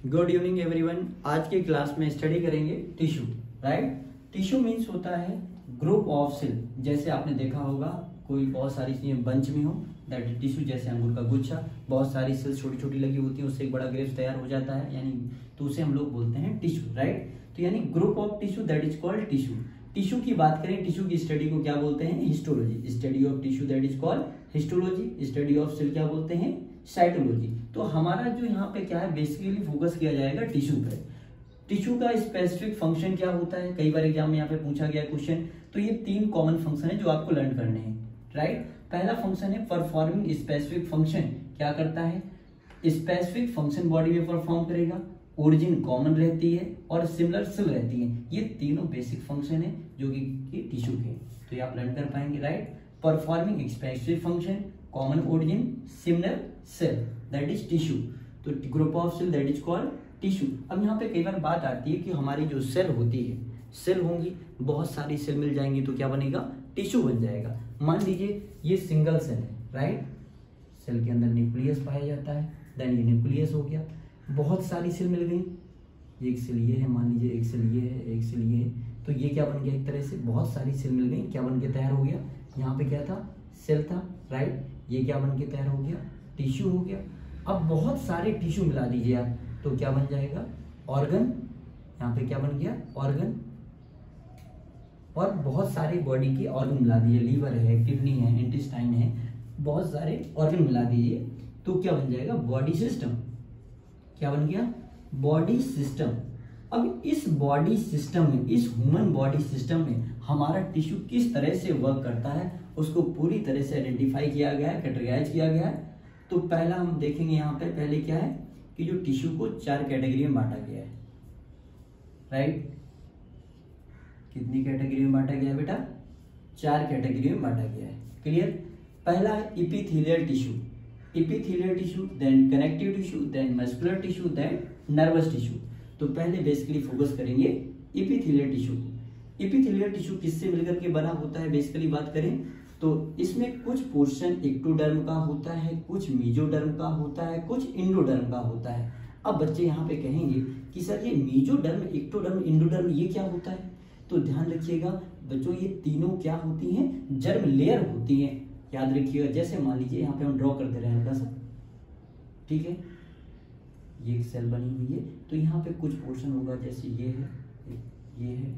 Good evening everyone. आज की class में स्टडी करेंगे टिश्यू। राइट, टिश्यू मीन्स होता है ग्रुप ऑफ सेल। जैसे आपने देखा होगा कोई बहुत सारी चीजें बंच में हो, दैट इज टिश्यू। जैसे अंगूर का गुच्छा, बहुत सारी सेल छोटी छोटी लगी होती है, उससे एक बड़ा ग्रेप्स तैयार हो जाता है, यानी तो उसे हम लोग बोलते हैं टिश्यू। राइट, तो यानी group of tissue, that is called tissue. Tissue की बात करें, टिश्यू की स्टडी को क्या बोलते हैं? Histology. Study of tissue that is called histology. Study of cell क्या बोलते हैं? साइटोलॉजी। तो हमारा जो यहाँ पे क्या है, बेसिकली फोकस किया जाएगा टिश्यू पे। टिश्यू का स्पेसिफिक फंक्शन क्या होता है? कई बार एग्जाम में यहाँ पे पूछा गया क्वेश्चन। तो ये 3 कॉमन फंक्शन है जो आपको लर्न करने हैं। राइट, पहला फंक्शन है परफॉर्मिंग स्पेसिफिक फंक्शन। क्या करता है? स्पेसिफिक फंक्शन बॉडी में परफॉर्म करेगा, ओरिजिन कॉमन रहती है और सिमिलर सेल रहती है। ये तीनों बेसिक फंक्शन है जो कि टिश्यू के, तो ये आप लर्न कर पाएंगे। Right, performing specific function, common origin, similar cell, that is tissue. तो group of cell that is called tissue. अब यहाँ पे कई बार बात आती है कि हमारी जो सेल होती है, सेल होंगी, बहुत सारी सेल मिल जाएंगी तो क्या बनेगा? टिश्यू बन जाएगा। मान लीजिए ये सिंगल सेल है। राइट, सेल के अंदर न्यूक्लियस पाया जाता है, देन ये न्यूक्लियस हो गया। बहुत सारी सेल मिल गई, एक सेल ये है, मान लीजिए एक सेल ये है, एक सेल ये है, तो ये क्या बन गया? एक तरह से बहुत सारी सेल मिल गई, क्या बन के तैयार हो गया? यहाँ पे क्या था? सेल था। राइट, ये क्या बन के तैयार हो गया? टिश्यू हो गया। अब बहुत सारे टिश्यू मिला दीजिए आप, तो क्या बन जाएगा? ऑर्गन। यहाँ पे क्या बन गया? ऑर्गन। और बहुत सारे बॉडी के ऑर्गन मिला दीजिए, लीवर है, किडनी है, इंटेस्टाइन है, बहुत सारे ऑर्गन मिला दीजिए, तो क्या बन जाएगा? Body system. क्या बन गया? Body system. अब इस बॉडी सिस्टम में, इस ह्यूमन बॉडी सिस्टम में हमारा टिश्यू किस तरह से वर्क करता है, उसको पूरी तरह से आइडेंटिफाई किया गया है, कैटेगराइज किया गया है। तो पहला हम देखेंगे यहाँ पे, पहले क्या है कि जो टिश्यू को 4 कैटेगरी में बांटा गया है। राइट, कितनी कैटेगरी में बांटा गया है बेटा? 4 कैटेगरी में बांटा गया है। क्लियर? पहला है epithelial tissue. Epithelial tissue, then connective tissue, then muscular tissue, then nervous tissue. तो पहले बेसिकली फोकस करेंगे इपिथेलियल टिश्यू। इपिथेलियल टिश्यू किससे मिलकर के बना होता है? बेसिकली बात करें तो इसमें कुछ पोर्शन एक्टोडर्म का होता है, कुछ मेसोडर्म का होता है, कुछ इंडोडर्म का होता है। अब बच्चे यहाँ पे कहेंगे कि सर ये मेसोडर्म, एक्टोडर्म, इंडोडर्म ये क्या होता है? तो ध्यान रखिएगा बच्चों, ये तीनों क्या होती हैं? जर्म लेयर होती हैं। याद रखिएगा, जैसे मान लीजिए यहाँ पे हम ड्रॉ कर दे रहे हैं हल्का सा, ठीक है, ये एक सेल बनी हुई है, तो यहाँ पे कुछ पोर्शन होगा, जैसे ये है, ये है,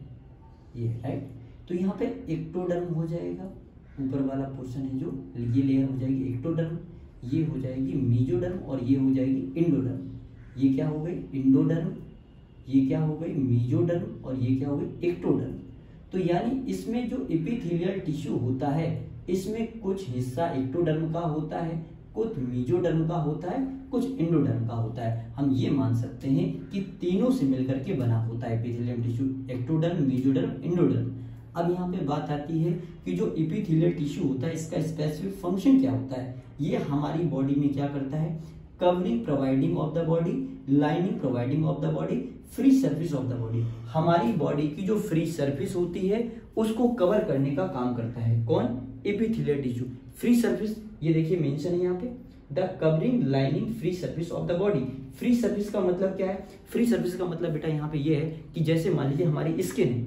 ये है। राइट, तो यहाँ पे एक्टोडर्म हो जाएगा, ऊपर वाला पोर्शन है जो, ये लेयर हो जाएगी एक्टोडर्म, ये हो जाएगी मेसोडर्म और ये हो जाएगी इंडोडर्म। ये क्या हो गई? इंडोडर्म, ये क्या हो गई? मेसोडर्म और ये क्या हो गई? एक्टोडर्म। तो यानी इसमें जो एपिथेलियल टिश्यू होता है, इसमें कुछ हिस्सा एक्टोडर्म का होता है, कुछ मेसोडर्म का होता है, कुछ इंडोडर्म का होता है। हम ये मान सकते हैं कि तीनों से मिलकर के बना होता है epithelial tissue, ectoderm, mesoderm, endoderm. अब यहाँ पे बात आती है कि जो एपिथेलियल टिश्यू होता है, इसका स्पेसिफिक फंक्शन क्या होता है? ये हमारी बॉडी में क्या करता है? Covering providing of the body, lining providing of the body, free surface of the body. हमारी बॉडी की जो फ्री सरफेस होती है उसको कवर करने का काम करता है कौन? Epithelial tissue. फ्री सरफेस, ये देखिए मेंशन है यहाँ पे, the covering lining free surface of the body. Free surface का मतलब क्या है? फ्री सरफेस का मतलब बेटा यहाँ पे ये है कि जैसे मान लीजिए हमारी स्किन है,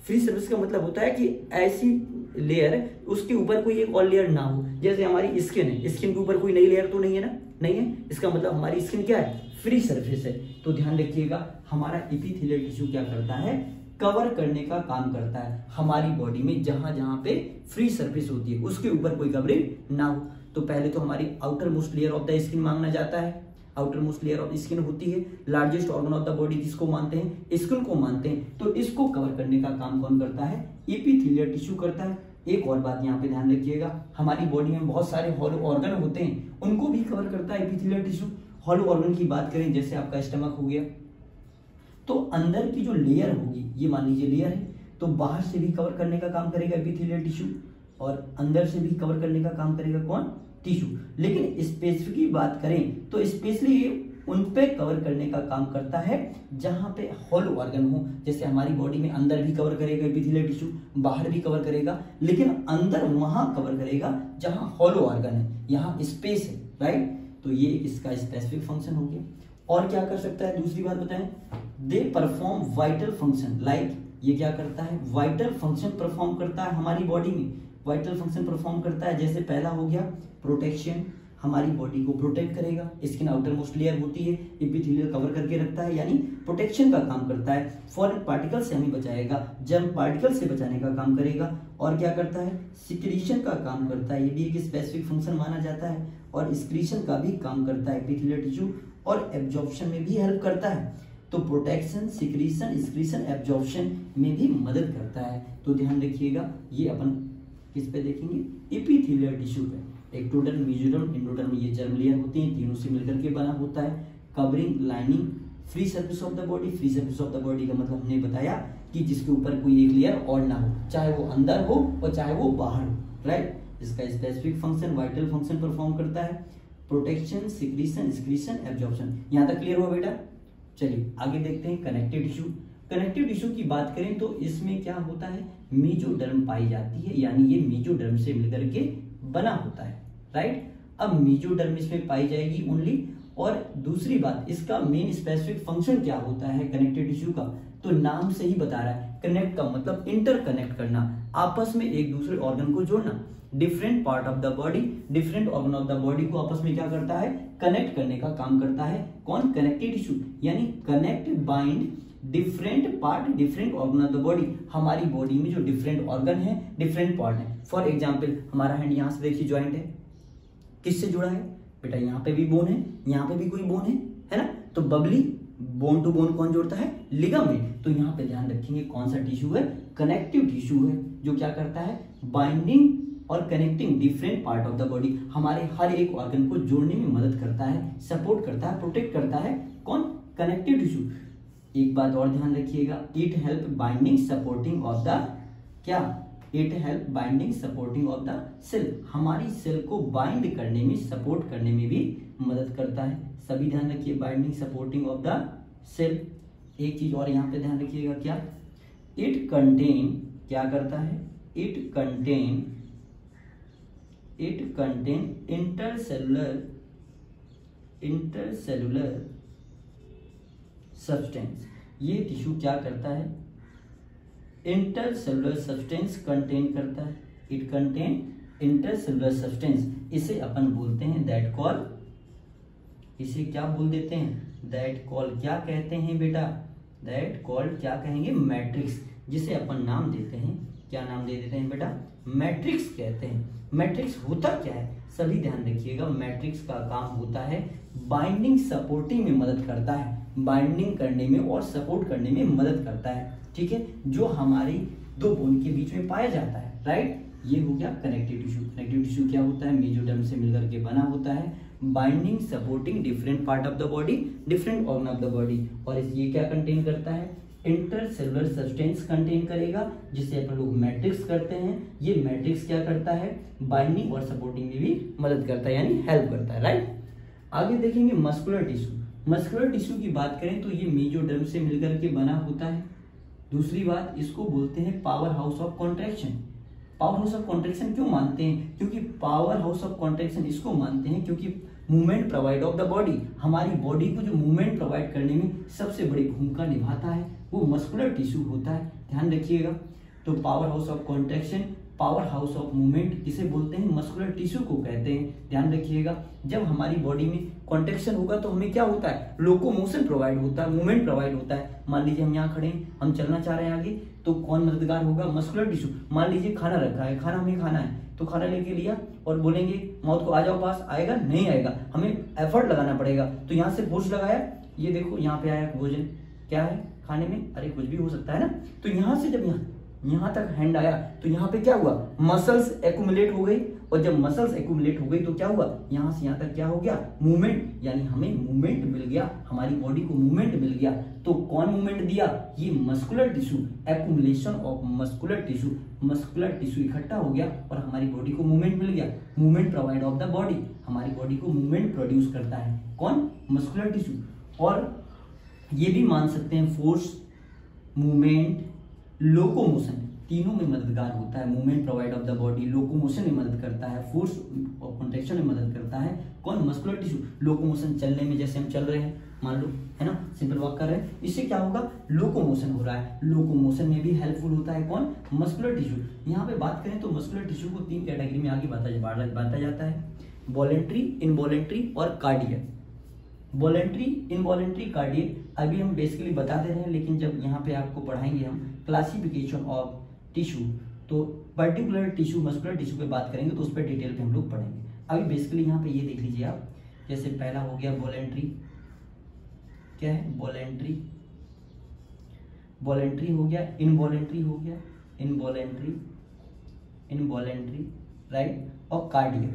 फ्री सरफेस का मतलब होता है कि ऐसी लेयर, उसके ऊपर कोई एक और लेयर ना हो। जैसे हमारी स्किन है, स्किन के ऊपर कोई नई लेयर तो नहीं है ना, नहीं है, इसका मतलब हमारी स्किन क्या है? फ्री सरफेस है। तो ध्यान रखिएगा, हमारा एपिथेलियल टिश्यू क्या करता है? कवर करने का काम करता है हमारी बॉडी में, जहां जहां पे फ्री सरफेस होती है उसके ऊपर कोई कवरिंग ना हो। तो पहले तो हमारी outer most layer of the skin मांगना जाता है। Outer most layer of skin होती है largest organ of the body, जिसको मानते हैं? स्किन को मानते हैं। तो इसको कवर करने का काम कौन करता है? एपिथेलियल टिश्यू करता है। एक और बात यहाँ पे ध्यान रखिएगा, हमारी बॉडी में बहुत सारे हॉलो ऑर्गन होते हैं, उनको भी कवर करता है एपिथेलियल टिश्यू। हॉलो ऑर्गन की बात करें, जैसे आपका स्टमक हो गया, तो अंदर की जो लेयर होगी, ये मान लीजिए लेयर है, तो बाहर से भी कवर करने का काम करेगा एपिथेलियल टिश्यू और अंदर से भी कवर करने का काम करेगा कौन? टिश्यू। लेकिन स्पेसिफिकली बात करें तो स्पेशली उन पे कवर करने का काम करता है जहां पे हॉलो ऑर्गन हो। जैसे हमारी बॉडी में अंदर भी कवर करेगा एपिथेलियल टिश्यू, बाहर भी कवर करेगा, लेकिन अंदर वहां कवर करेगा जहां हॉलो ऑर्गन है, यहाँ स्पेस है। राइट, तो ये इसका स्पेसिफिक फंक्शन हो गया। और क्या कर सकता है, दूसरी बात बताएं, they perform vital function, like ये क्या करता है, वाइटल फंक्शन परफॉर्म करता है हमारी बॉडी में, वाइटल फंक्शन परफॉर्म करता है। जैसे पहला हो गया प्रोटेक्शन, हमारी बॉडी को प्रोटेक्ट करेगा, स्किन आउटर मोस्ट लेयर होती है, एपिथेलियल कवर करके रखता है, यानी प्रोटेक्शन का काम करता है। फॉरेन पार्टिकल से हमें बचाएगा, जर्म पार्टिकल से बचाने का काम करेगा। और क्या करता है, सिक्रीशन का काम करता है, ये भी एक स्पेसिफिक फंक्शन माना जाता है। और एक्सक्रीशन का भी काम करता है एपिथेलियल टिश्यू, और एब्जॉर्प्शन में भी हेल्प करता है। तो प्रोटेक्शन, सिक्रीशन, एक्सक्रीशन, एब्जॉर्प्शन में भी मदद करता है। तो ध्यान रखिएगा, ये अपन किस पे देखेंगे, एपिथेलियल टिश्यू पे। एक्टोडर्म, मेसोडर्म, एंडोडर्म, ये जर्म लेयर होती हैं, तीनों से मिलकर के बना होता है। Covering, lining, free surface of the body. Free surface of the body का मतलब हमने बताया कि जिसके ऊपर कोई एक लेयर और ना हो, चाहे वो अंदर हो और चाहे वो बाहर हो, राइट। इसका specific function, vital function perform करता है, प्रोटेक्शन, सिक्रीशन, एक्सक्रीशन, एब्जॉर्प्शन। यहाँ तक क्लियर हुआ बेटा? चलिए आगे देखते हैं कनेक्टिव टिश्यू। कनेक्टिव टिश्यू की बात करें तो इसमें क्या होता है, मेसोडर्म पाई जाती है, यानी ये मेसोडर्म से मिलकर के बना होता है, राइट। अब मेसोडर्म इसमें पाई जाएगी ओनली। और दूसरी बात, इसका मेन स्पेसिफिक फंक्शन क्या होता है कनेक्टिव टिश्यू का, तो नाम से ही बता रहा है, कनेक्ट का मतलब इंटरकनेक्ट करना, आपस में एक दूसरे ऑर्गन को जोड़ना। Different part of the body, different organ of the body को आपस में क्या करता है, कनेक्ट करने का काम करता है। कौन? कनेक्टिव टिश्यू, यानी connect, bind different part, different organ of the body. हमारी बॉडी में जो डिफरेंट ऑर्गन है, डिफरेंट पार्ट है। फॉर एग्जाम्पल हमारा हैंड यहाँ से देखिए ज्वाइंट है, किससे जुड़ा है बेटा, यहाँ पे भी बोन है, यहाँ पे भी कोई बोन है ना। तो बबली, बोन टू बोन कौन जोड़ता है, लिगामेंट। तो यहाँ पे ध्यान रखेंगे कौन सा टिश्यू है, कनेक्टिव टिश्यू है, जो क्या करता है, बाइंडिंग और connecting different part of the body, हमारे हर एक ऑर्गन को जोड़ने में मदद करता है, सपोर्ट करता है, प्रोटेक्ट करता है। कौन? Connective tissue. एक बात और ध्यान रखिएगा, it help binding supporting of the, क्या, it help binding supporting of the cell, हमारी सेल को बाइंड करने में, सपोर्ट करने में भी मदद करता है। सभी ध्यान रखिए, binding supporting of the cell. एक चीज और यहाँ पे ध्यान रखिएगा, क्या, इट कंटेन, क्या करता है, इट कंटेन इंटरसेलुलर सब्सटेंस। ये टिश्यू क्या करता है, इंटरसेलुलर सब्सटेंस कंटेन करता है। इट कंटेन इंटरसेलुलर सब्सटेंस, इसे अपन बोलते हैं दैट कॉल, इसे क्या बोल देते हैं, दैट कॉल क्या कहते हैं बेटा, दैट कॉल क्या कहेंगे, मैट्रिक्स, जिसे अपन नाम देते हैं, क्या नाम दे देते हैं बेटा, मैट्रिक्स कहते हैं। मैट्रिक्स होता क्या है, सभी ध्यान रखिएगा, मैट्रिक्स का काम होता है बाइंडिंग सपोर्टिंग में मदद करता है, बाइंडिंग करने में और सपोर्ट करने में मदद करता है, ठीक है, जो हमारी दो बोन के बीच में पाया जाता है, राइट। ये हो गया कनेक्टिव टिश्यू। कनेक्टिव टिश्यू क्या होता है, मेसोडर्म से मिलकर के बना होता है, binding supporting different part of the body, different organ of the body. और ये क्या कंटेन करता है, इंटरसेलुलर सब्सटेंस कंटेन करेगा, जिसे अपन लोग मैट्रिक्स करते हैं। ये मैट्रिक्स क्या करता है, बाइंडिंग और सपोर्टिंग में भी मदद करता है, यानी हेल्प करता है, राइट। आगे देखेंगे मस्कुलर टिश्यू। मस्कुलर टिश्यू की बात करें तो ये मेसोडर्म से मिलकर के बना होता है। दूसरी बात, इसको बोलते हैं power house of contraction. Power house of contraction क्यों मानते हैं, क्योंकि पावर हाउस ऑफ कॉन्ट्रैक्शन इसको मानते हैं क्योंकि movement provide of the body, हमारी बॉडी को जो मूवमेंट प्रोवाइड करने में सबसे बड़ी भूमिका निभाता है वो मस्कुलर टिश्यू होता है, ध्यान रखिएगा। तो power house of contraction, power house of movement किसे बोलते हैं, मस्कुलर टिश्यू को कहते हैं, ध्यान रखिएगा। जब हमारी बॉडी में कॉन्ट्रैक्शन होगा तो हमें क्या होता है, लोकोमोशन प्रोवाइड होता है, मूवमेंट प्रोवाइड होता है। मान लीजिए हम यहाँ खड़े हैं, हम चलना चाह रहे हैं आगे, तो कौन मददगार होगा, मस्कुलर टिश्यू। मान लीजिए खाना रखा है, खाना हमें खाना है, तो खाना लेके लिया और बोलेंगे माउथ को आ जाओ पास, आएगा नहीं आएगा, हमें एफर्ट लगाना पड़ेगा। तो यहाँ से फोर्स लगाया, ये देखो यहाँ पे आया भोजन, क्या है खाने में, अरे कुछ भी हो सकता है ना। तो यहाँ से जब यहाँ तक हैंड आया तो यहाँ पे क्या हुआ, मसल्स एक्यूमुलेट हो गई, और जब मसल्स एक्यूमुलेट हो गई तो क्या हुआ, यहाँ से यहाँ तक क्या हो गया, मूवमेंट, यानी हमें मूवमेंट मिल गया, हमारी बॉडी को मूवमेंट मिल गया। तो कौन मूवमेंट दिया, ये muscular tissue, accumulation of muscular tissue, muscular tissue इकट्ठा हो गया और हमारी बॉडी को मूवमेंट मिल गया। Movement provide of the body, हमारी बॉडी को मूवमेंट प्रोड्यूस करता है कौन, मस्कुलर टिश्यू। और ये भी मान सकते हैं फोर्स, मूवमेंट, लोकोमोशन, तीनों में मददगार होता है। Movement provide of the body, locomotion में मदद करता है, फोर्स और कॉन्ट्रैक्शन में मदद करता है कौन, मस्कुलर टिश्यू। लोकोमोशन चलने में, जैसे हम चल रहे हैं मान लो, है ना, सिंपल वॉक कर रहे हैं, इससे क्या होगा, लोकोमोशन हो रहा है। लोकोमोशन में भी हेल्पफुल होता है कौन, मस्कुलर टिश्यू। यहाँ पे बात करें तो मस्कुलर टिश्यू को 3 कैटेगरी में आगे बांटा जाता है, वॉलेंट्री, इनवॉलेंट्री और कार्डियक। वॉलेंट्री, इनवॉलेंट्री, कार्डियक अभी हम बेसिकली बता दे रहे हैं, लेकिन जब यहाँ पे आपको पढ़ाएंगे हम क्लासिफिकेशन ऑफ टिश्यू, तो पर्टिकुलर टिश्यू, मस्कुलर टिश्यू पे बात करेंगे तो उस पर डिटेल पे हम लोग पढ़ेंगे। अभी बेसिकली यहाँ पे ये देख लीजिए आप, जैसे पहला हो गया वॉलेंट्री, क्या है, वॉलेंट्री, वॉलेंट्री हो गया, इनवॉलेंट्री हो गया, इनवॉलेंट्री, इनवॉलेंट्री, राइट, और कार्डियक।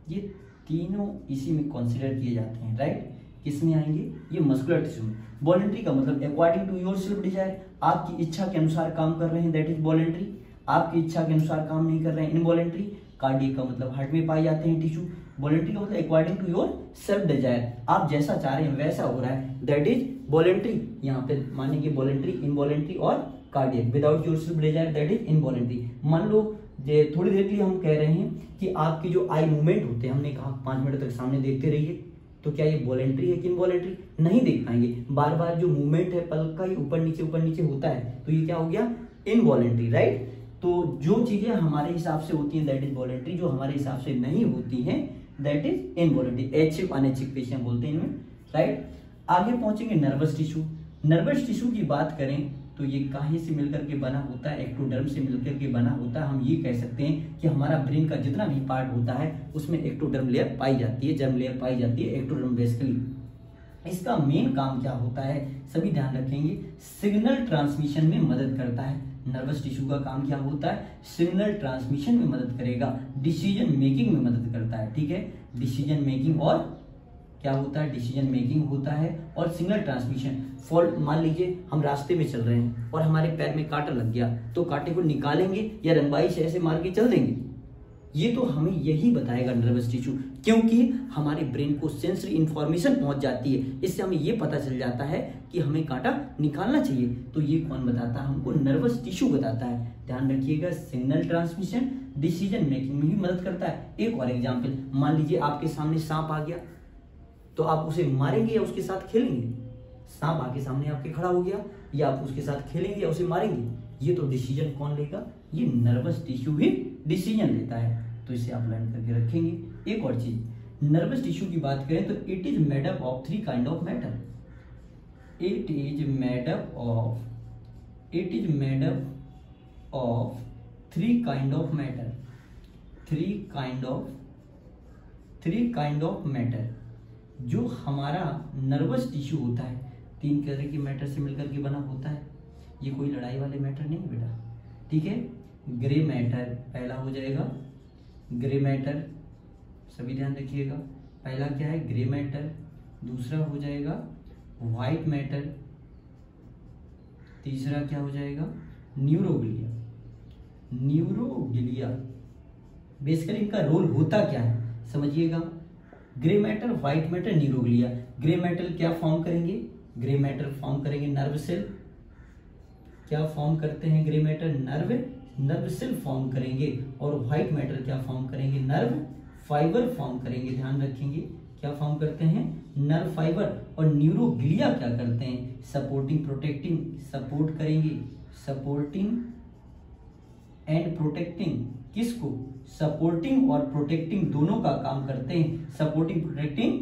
ये तीनों इसी में कंसीडर किए जाते हैं, राइट। किस में आएंगे, ये मस्कुलर टिश्यू में। वॉलेंट्री का मतलब according to your self desire, आपकी इच्छा के अनुसार काम कर रहे हैं, दैट इज वॉलेंट्री। आपकी इच्छा के अनुसार काम नहीं कर रहे हैं, इनवॉलेंट्री। कार्डियक का मतलब हार्ट में पाए जाते हैं टिश्यू। वॉलेंट्री का मतलब according to your self desire, आप जैसा चाह रहे हैं वैसा हो रहा है, दैट इज वॉलेंट्री। यहाँ पे मानेंगे वॉलेंट्री, इनवॉलेंट्री और cardiac. Without your self desire that is involuntary. मान लो थोड़ी देर के लिए हम कह रहे हैं कि आपके जो आई मूवमेंट होते हैं, हमने कहा 5 मिनट तक सामने देखते रहिए, तो क्या ये वॉलेंट्री है कि इनवॉलेंट्री, नहीं देख पाएंगे। बार बार जो मूवमेंट है पलक का ही ऊपर नीचे होता है, तो ये क्या हो गया, इनवॉलेंट्री, राइट। तो जो चीजें हमारे हिसाब से होती हैं दैट इज वॉलेंट्री, जो हमारे हिसाब से नहीं होती हैं दैट इज इनवॉलेंट्री। ऐच्छिक अनैच्छिक पेशियां बोलते हैं इनमें, राइट। आगे पहुंचेंगे नर्वस टिश्यू। नर्वस टिश्यू की बात करें तो ये काहे से मिलकर के बना होता है, एक्टोडर्म से मिलकर के बना होता है। हम ये कह सकते हैं कि हमारा ब्रेन का जितना भी पार्ट होता है उसमें एक्टोडर्म लेयर पाई जाती है, जर्म लेयर पाई जाती है, एक्टोडर्म बेसिकली। इसका मेन काम क्या होता है, सभी ध्यान रखेंगे, सिग्नल ट्रांसमिशन में मदद करता है। नर्वस टिश्यू का काम क्या होता है, सिग्नल ट्रांसमिशन में मदद करेगा, डिसीजन मेकिंग में मदद करता है, ठीक है। डिसीजन मेकिंग और क्या होता है, डिसीजन मेकिंग होता है और सिग्नल ट्रांसमिशन। फॉल्ट, मान लीजिए हम रास्ते में चल रहे हैं और हमारे पैर में कांटा लग गया, तो कांटे को निकालेंगे या रंबाई से ऐसे मार के चल देंगे, ये तो हमें यही बताएगा नर्वस टिश्यू, क्योंकि हमारे ब्रेन को सेंसरी इंफॉर्मेशन पहुंच जाती है, इससे हमें ये पता चल जाता है कि हमें कांटा निकालना चाहिए। तो ये कौन बताता है हमको, नर्वस टिश्यू बताता है। ध्यान रखिएगा, सिग्नल ट्रांसमिशन, डिसीजन मेकिंग में भी मदद करता है। एक और एग्जाम्पल, मान लीजिए आपके सामने सांप आ गया, तो आप उसे मारेंगे या उसके साथ खेलेंगे। सांप आके सामने आपके खड़ा हो गया, या आप उसके साथ खेलेंगे या उसे मारेंगे, ये तो डिसीजन कौन लेगा, ये नर्वस टिश्यू ही डिसीजन लेता है। तो इसे आप लर्न करके रखेंगे। एक और चीज, नर्वस टिश्यू की बात करें तो it is made up of 3 kind of matter. It is made up of 3 kind of matter. 3 kind of matter. जो हमारा नर्वस टिश्यू होता है 3 तरह के मैटर से मिलकर के बना होता है। ये कोई लड़ाई वाले मैटर नहीं बेटा, ठीक है। ग्रे मैटर पहला हो जाएगा, ग्रे मैटर, सभी ध्यान रखिएगा। पहला क्या है, ग्रे मैटर। दूसरा हो जाएगा व्हाइट मैटर। तीसरा क्या हो जाएगा, न्यूरोग्लिया। न्यूरोग्लिया बेसिकली इनका रोल होता क्या है समझिएगा। Grey matter, white matter, neuroglia. Grey matter क्या फॉर्म करेंगे, ग्रे मैटर फॉर्म करेंगे नर्व सेल। क्या फॉर्म करते हैं grey matter, nerve cell form करेंगे। और व्हाइट मैटर क्या फॉर्म करेंगे, नर्व फाइबर फॉर्म करेंगे। ध्यान रखेंगे, क्या फॉर्म करते हैं, नर्व फाइबर। और न्यूरोग्लिया क्या करते हैं, सपोर्टिंग, प्रोटेक्टिंग, सपोर्ट करेंगे, सपोर्टिंग एंड प्रोटेक्टिंग। किसको, सपोर्टिंग और प्रोटेक्टिंग दोनों का काम करते हैं। Supporting, protecting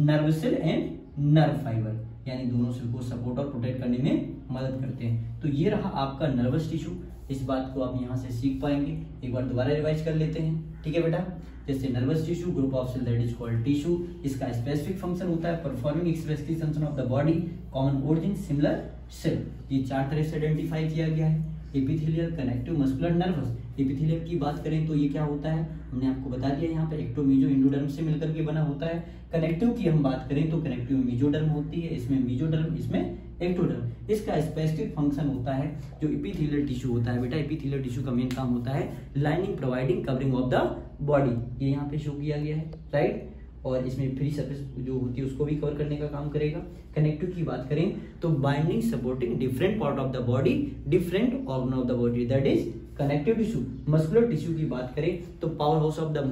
nerve cell and nerve fibre, यानी दोनों सेल को सपोर्ट और प्रोटेक्ट करने में मदद करते हैं। तो ये रहा आपका नर्वस टिश्यू। इस बात को आप यहाँ से सीख पाएंगे। एक बार दोबारा रिवाइज कर लेते हैं, ठीक है बेटा। जैसे nervous tissue, group of cell that is called tissue. इसका स्पेसिफिक फंक्शन होता है performing expressive function of the body, common origin, similar cell. ये 4 तरह से आइडेंटिफाई किया गया है, epithelial, connective, muscular, nervous. Epithelial की बात करें तो ये क्या होता है, हमने आपको बता दिया यहाँ पे, एक्टो, मीजो, इंडोडर्म से मिलकर के बना होता है। कनेक्टिव की हम बात करें तो कनेक्टिव मीजोडर्म होती है, इसमें मीजोडर्म, इसमें एक्टोडर्म। इसका स्पेसिफिक फंक्शन होता है जो एपिथेलियल टिश्यू होता है बेटा, एपिथेलियल टिश्यू का मेन काम होता है lining, providing covering of the body. ये यहाँ पे शो किया गया है, राइट। और इसमें फ्री सरफेस जो होती है उसको भी कवर करने का काम करेगा। कनेक्टिव की बात करें तो binding, supporting different part of the body, different organ of the body, that is connective tissue, muscular tissue की बात करें तो power house of the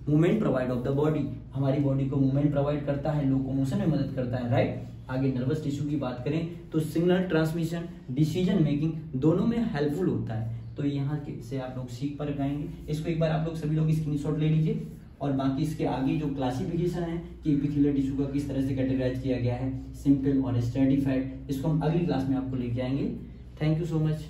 movement provide of the body, हमारी बॉडी को मूवमेंट प्रोवाइड करता है, लोकोमोशन में मदद करता है, राइट। आगे नर्वस टिश्यू की बात करें तो सिग्नल ट्रांसमिशन, डिसीजन मेकिंग दोनों में हेल्पफुल होता है। तो यहाँ से आप लोग सीख पर गाएंगे, इसको एक बार आप लोग सभी लोग स्क्रीनशॉट ले लीजिए और बाकी इसके आगे जो क्लासिफिकेशन है कि एपिथेलियल टिश्यू का किस तरह से कैटेगराइज किया गया है, सिंपल और स्ट्रेटिफाइड, इसको हम अगली क्लास में आपको लेके आएंगे। Thank you so much.